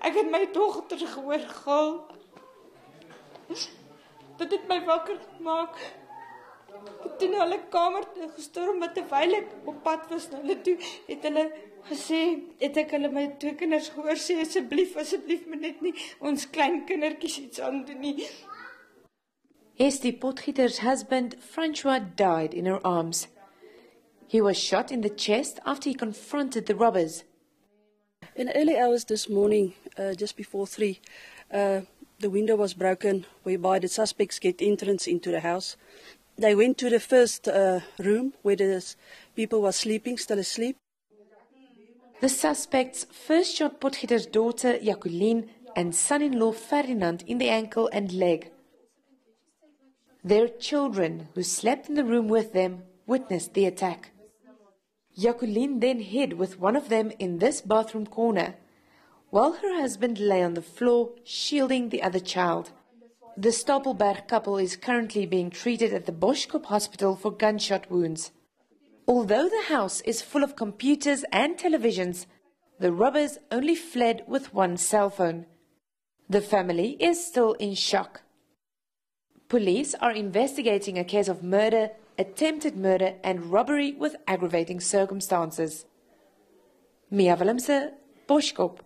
Ek het my dogter gehoor gil. Dit het my wakker gemaak. Toe na hulle kamer toe gestorm, maar terwyl ek op pad was na hulle toe, het hulle gesê, het ek hulle my 2 kinders gehoor sê, asseblief my net nie ons klein kindertjies iets aan doen nie. Hestie Potgieter's husband, Francois, died in her arms. He was shot in the chest after he confronted the robbers. In the early hours this morning, just before 3, the window was broken whereby the suspects get entrance into the house. They went to the first room where the people were sleeping, still asleep. The suspects first shot Potgieter's daughter, Jacqueline, and son-in-law, Ferdinand, in the ankle and leg. Their children, who slept in the room with them, witnessed the attack. Jacqueline then hid with one of them in this bathroom corner, while her husband lay on the floor, shielding the other child. The Stapelberg couple is currently being treated at the Boschkop Hospital for gunshot wounds. Although the house is full of computers and televisions, the robbers only fled with one cell phone. The family is still in shock. Police are investigating a case of murder, attempted murder and robbery with aggravating circumstances. Mia Willemse, Boschkop.